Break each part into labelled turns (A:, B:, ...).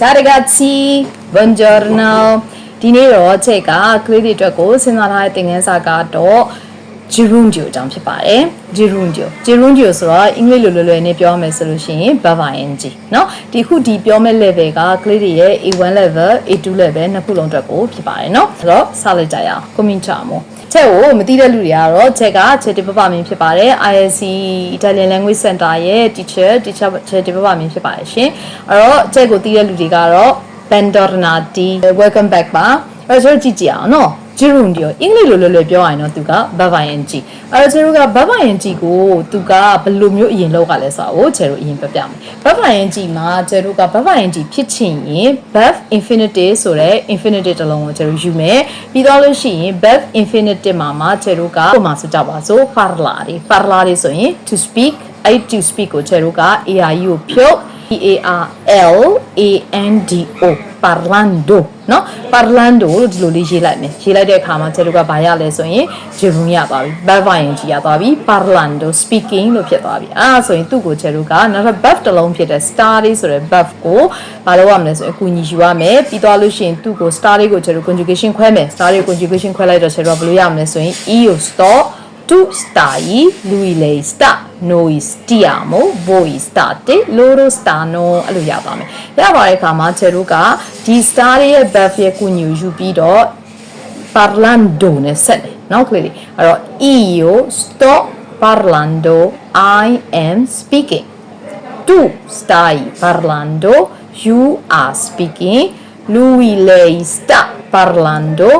A: Ciao ragazzi, buongiorno. Di nero c'è credito che se non hai tenuto a capo gerundio ကြောင့်ဖြစ်ပါတယ် gerundio ဆိုတော့အင်္ဂလိပ်လိုလွယ်နေပြောမယ်ဆိုလို့ရှိရင် verb ing เนาะဒီခုဒီပြောမဲ့ level ကကလေးတွေရဲ့ A1 level A2 level နှစ်ခုလုံးအတွက်ကိုဖြစ်ပါတယ်เนาะဆိုတော့စလိုက်ကြရအောင် cominciamo ချက်ကိုမသိတဲ့လူတွေကတော့ချက်ကချက်တိပပမင်းဖြစ်ပါတယ် ISC Italian Language Center ရဲ့ teacher ချက်တိပပမင်းဖြစ်ပါတယ်ရှင်အဲ့တော့ချက်ကိုသိတဲ့လူတွေကတော့ bentornati welcome back ပါအဲ့တော့ကြည့်ကြည့်အောင်เนาะgerundio အင်္ဂလိပ်လိုလွယ်ပြောရရင်တော့သူက verb ing အဲ့တော့ကျတို့က verb ing ကိုသူကဘယ်လိုမျိုးအရင်လောက်ကလဲဆိုတော့ကျတို့အရင်ပြပြမယ် verb ing မှာကျတို့က verb ing ဖြစ်ချင်ရင် verb infinitive ဆိုတဲ့ infinitive တစ်လုံးကိုကျတို့ယူမယ်ပြီးတော့လို့ရှိရင် verb infinitive မှာကျတို့ကဥပမာဆိုကြပါစို့ parlare ဆိုရင် to speak အဲ့ to speak ကိုကျတို့က ai ကိုဖြုတ်PARLANDO parlando เนาะ parlando လို့ဒီလိုလေးရေးလိုက်မယ်ရေးလိုက်တဲ့အခါမှာကျတို့ကဘာရလဲဆိုရင် gerund ရသွားပြီ verb ing ရသွားပြီ parlando speaking လို့ဖြစ်သွားပြီဆိုရင်သူ့ကိုကျတို့ကနောက်ထပ် verb တစ်လုံးဖြစ်တဲ့ study ဆိုတဲ့ verb ကိုဘာလုပ်ရမလဲဆိုရင်အကူအညီယူရမယ်ပြီးသွားလို့ရှိရင်သူ့ကို study ကိုကျတို့ conjugation ခွဲမယ် study conjugation ခွဲလိုက်တော့ကျတို့ကဘယ်လိုရမလဲဆိုရင် io sto tu stai lui lei sta noi stiamo voi state loro stanno အဲ့လိုရပါမယ်ရပါတဲ့အခါမှာကျတို့ကဒီ study ရဲ့ verb ရဲ့ကိုညူယူပြီးတော့ parlando နဲ့ဆက်တယ်เนาะကလေးအဲ့တော့ io sto parlando I am speaking tu stai parlando you are speaking lui lei sta parlando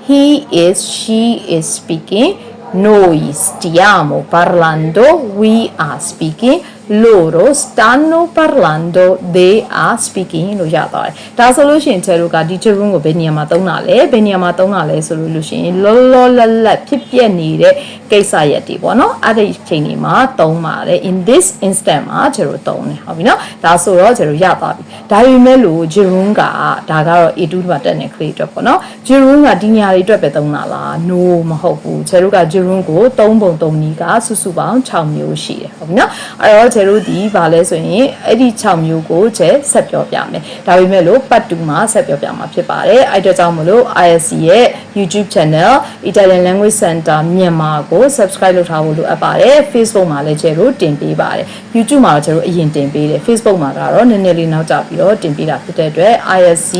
A: he is she is speaking noi stiamo parlando we are speaking loro stanno parlando they are speaking လို့ရပါတယ်ဒါဆိုလို့ရှိရင်ကျတို့ကဒီ gerund ကိုဘယ်နေရာမှာသုံးတာလဲဘယ်နေရာမှာသုံးတာလဲဆိုလို့ရှိရင်လောလောလတ်လတ်ဖြစ်ပြနေတဲ့ကိစ္စရက်တွေပေါ့နော်အဲ့ဒီအချိန်တွေမှာသုံးပါတယ် in this instant မှာကျတို့သုံးတယ်ဟုတ်ပြီနော်ဒါဆိုတော့ကျတို့ရပါပြီဒါပေမဲ့လို့ gerund ကဒါကတော့ A2 မှာတက်နေကလေးအတွက်ပေါ့နော် gerund ကဒီနေရာတွေအတွက်ပဲသုံးတာလား no မဟုတ်ဘူးကျတို့က gerund ကို3ပုံ3နည်းကစုစုပေါင်း6မျိုးရှိတယ်ဟုတ်ပြီနော်အဲ့တော့ကျတို့ဒီဘာလဲဆိုရင်အဲ့ဒီ6မျိုးကိုကျဆက်ပြောပြမယ်ဒါပေမဲ့လို့ part 2မှာဆက်ပြောပြမှာဖြစ်ပါတယ်အဲ့ဒါကြောင့်မလို့ ISC ရဲ့ YouTube channel Italian Language Center မြန်မာကို subscribe လုပ်ထားဖို့လိုအပ်ပါတယ် Facebook မှာလည်းကျတို့တင်ပေးပါတယ် YouTube မှာတော့ကျတို့အရင်တင်ပေးတယ် Facebook မှာကတော့နည်းနည်းလေးနောက်ကျပြီးတော့တင်ပေးတာဖြစ်တဲ့အတွက် ISC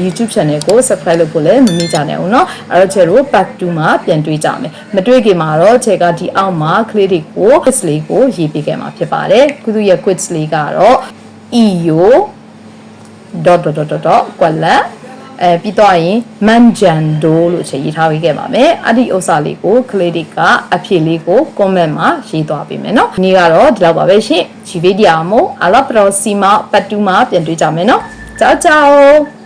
A: YouTube channel ကို subscribe လုပ်ဖို့လည်းမမေ့ကြနဲ့ဦးเนาะအဲ့တော့ကျတို့ part 2မှာပြန်တွေ့ကြမယ်မတွေ့ခင်မှာတော့ကျကဒီအောက်မှာ click တွေကို quiz လေးကိုရေးပေးခဲ့မှာဖြစ်ပါတယ်ခုသူရဲ့ quiz လေးကတော့ io ... ကွက်လက်ပြီးတော့ရင် mangiando လို့ချက်ရေးထားပေးခဲ့ပါမယ်အဲ့ဒီဥစ္စာလေးကိုကလေးတွေကအဖြေလေးကို comment မှာရေးသွားပေးမယ်เนาะဒီနေ့ကတော့ဒီလောက်ပါပဲရှင် ci vediamo alla prossima part 2မှာပြန်တွေ့ကြမယ်เนาะ ciao ciao